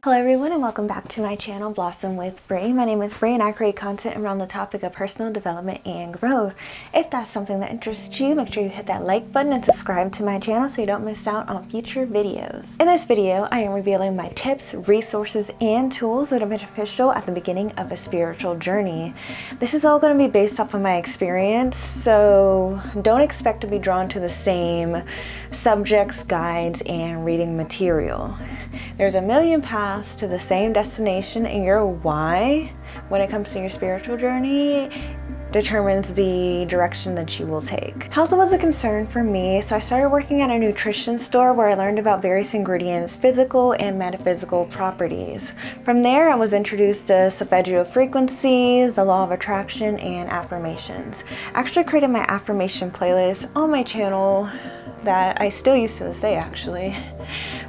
Hello everyone and welcome back to my channel Blossom with Bri. My name is Bri and I create content around the topic of personal development and growth. If that's something that interests you, make sure you hit that like button and subscribe to my channel so you don't miss out on future videos. In this video, I am revealing my tips, resources, and tools that are beneficial at the beginning of a spiritual journey. This is all going to be based off of my experience, so don't expect to be drawn to the same subjects, guides, and reading material. There's a million paths to the same destination, and your why when it comes to your spiritual journey determines the direction that you will take. Health was a concern for me, so I started working at a nutrition store where I learned about various ingredients' physical and metaphysical properties. From there, I was introduced to solfeggio frequencies, the law of attraction, and affirmations. I actually created my affirmation playlist on my channel that I still use to this day, actually.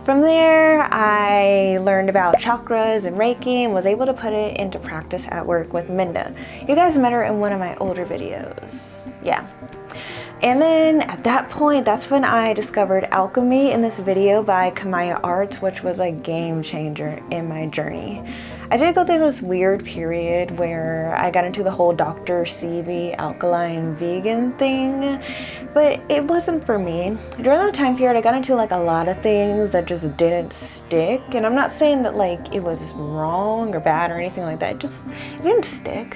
From there, I learned about chakras and Reiki and was able to put it into practice at work with Minda. You guys met her in one of my older videos. Yeah. And then at that point, that's when I discovered alchemy in this video by Kamaya Arts, which was a game changer in my journey. I did go through this weird period where I got into the whole Dr. Sebi alkaline vegan thing, but it wasn't for me. During that time period, I got into like a lot of things that just didn't stick, and I'm not saying that like it was wrong or bad or anything like that, it didn't stick.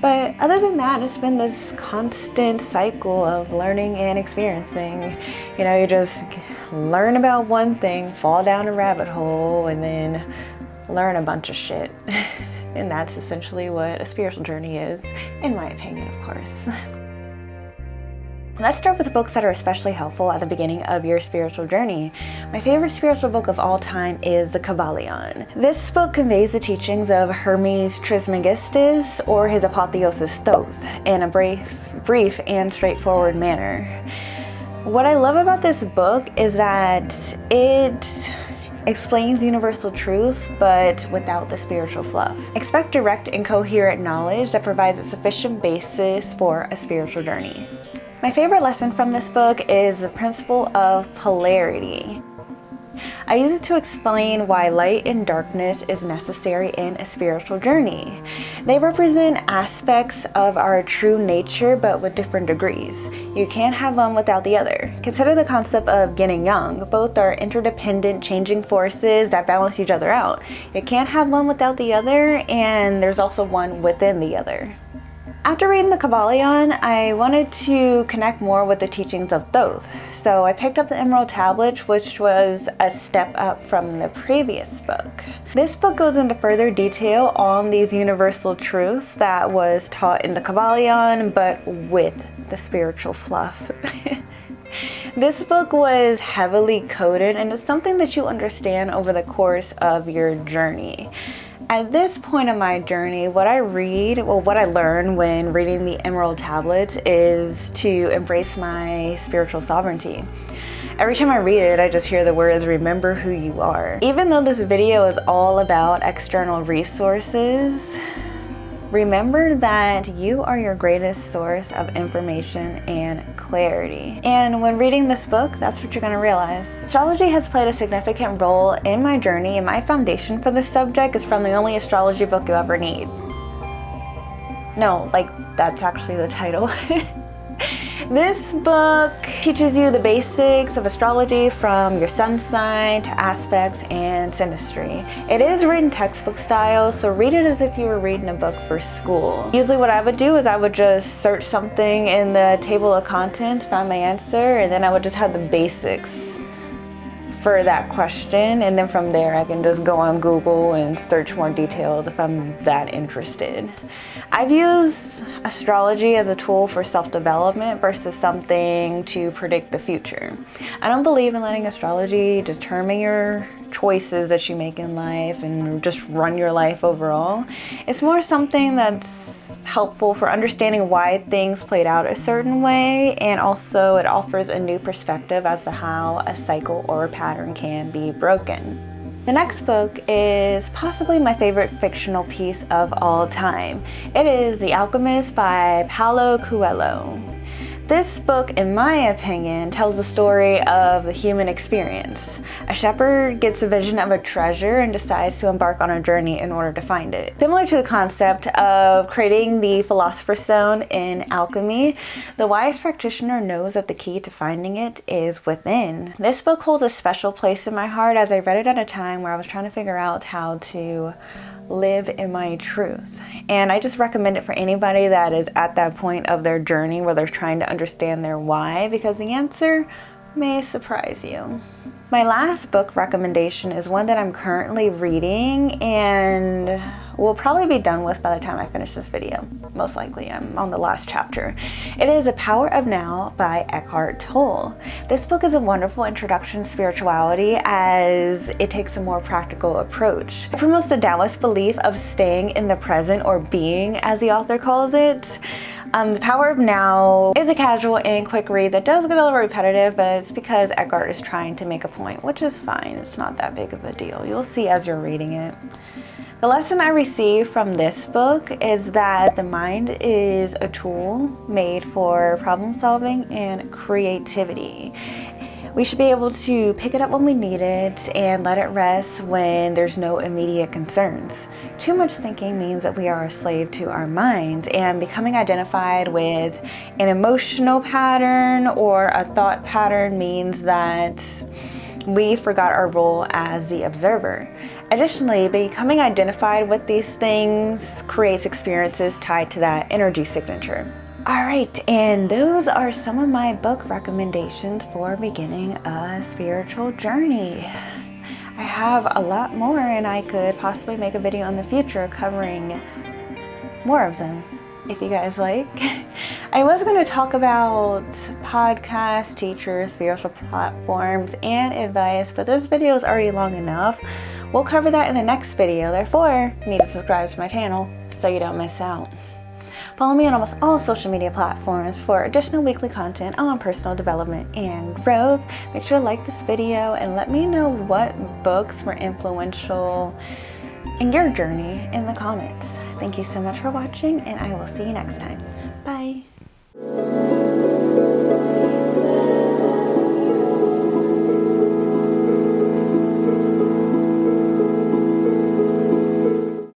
But other than that, it's been this constant cycle of learning and experiencing. You know, you just learn about one thing, fall down a rabbit hole, and then learn a bunch of shit. And that's essentially what a spiritual journey is, in my opinion, of course. Let's start with the books that are especially helpful at the beginning of your spiritual journey. My favorite spiritual book of all time is The Kybalion. This book conveys the teachings of Hermes Trismegistus, or his apotheosis Thoth, in a brief and straightforward manner. What I love about this book is that it explains universal truths, but without the spiritual fluff. Expect direct and coherent knowledge that provides a sufficient basis for a spiritual journey. My favorite lesson from this book is the principle of polarity. I use it to explain why light and darkness is necessary in a spiritual journey. They represent aspects of our true nature, but with different degrees. You can't have one without the other. Consider the concept of yin and yang. Both are interdependent, changing forces that balance each other out. You can't have one without the other, and there's also one within the other. After reading The Kybalion, I wanted to connect more with the teachings of Thoth, so I picked up the Emerald Tablet, which was a step up from the previous book. This book goes into further detail on these universal truths that was taught in The Kybalion, but with the spiritual fluff. This book was heavily coded, and it's something that you understand over the course of your journey. At this point in my journey, what I learn when reading the Emerald Tablets is to embrace my spiritual sovereignty. Every time I read it, I just hear the words, remember who you are. Even though this video is all about external resources, remember that you are your greatest source of information and clarity. And when reading this book, that's what you're going to realize. Astrology has played a significant role in my journey, and my foundation for this subject is from the only astrology book you ever need. No, like, that's actually the title. This book teaches you the basics of astrology from your sun sign to aspects and synastry. It is written textbook style, so read it as if you were reading a book for school. Usually what I would do is I would just search something in the table of contents, find my answer, and then I would just have the basics for that question, and then from there I can just go on Google and search more details if I'm that interested. I've used astrology as a tool for self-development versus something to predict the future. I don't believe in letting astrology determine your choices that you make in life and just run your life overall. It's more something that's helpful for understanding why things played out a certain way, and also it offers a new perspective as to how a cycle or a pattern can be broken. The next book is possibly my favorite fictional piece of all time. It is The Alchemist by Paulo Coelho. This book, in my opinion, tells the story of the human experience. A shepherd gets a vision of a treasure and decides to embark on a journey in order to find it. Similar to the concept of creating the Philosopher's Stone in alchemy, the wise practitioner knows that the key to finding it is within. This book holds a special place in my heart as I read it at a time where I was trying to figure out how to live in my truth. And I just recommend it for anybody that is at that point of their journey where they're trying to understand their why, because the answer may surprise you. My last book recommendation is one that I'm currently reading and will probably be done with by the time I finish this video. Most likely, I'm on the last chapter. It is The Power of Now by Eckhart Tolle. This book is a wonderful introduction to spirituality as it takes a more practical approach. It promotes the Taoist belief of staying in the present, or being, as the author calls it. The Power of Now is a casual and quick read that does get a little repetitive, but it's because Eckhart is trying to make a point, which is fine. It's not that big of a deal. You'll see as you're reading it. The lesson I received from this book is that the mind is a tool made for problem solving and creativity. We should be able to pick it up when we need it and let it rest when there's no immediate concerns. Too much thinking means that we are a slave to our minds, and becoming identified with an emotional pattern or a thought pattern means that we forgot our role as the observer. Additionally, becoming identified with these things creates experiences tied to that energy signature. Alright, and those are some of my book recommendations for beginning a spiritual journey. I have a lot more, and I could possibly make a video in the future covering more of them, if you guys like. I was going to talk about podcasts, teachers, spiritual platforms, and advice, but this video is already long enough. We'll cover that in the next video. Therefore, you need to subscribe to my channel so you don't miss out. Follow me on almost all social media platforms for additional weekly content on personal development and growth. Make sure to like this video and let me know what books were influential in your journey in the comments. Thank you so much for watching, and I will see you next time.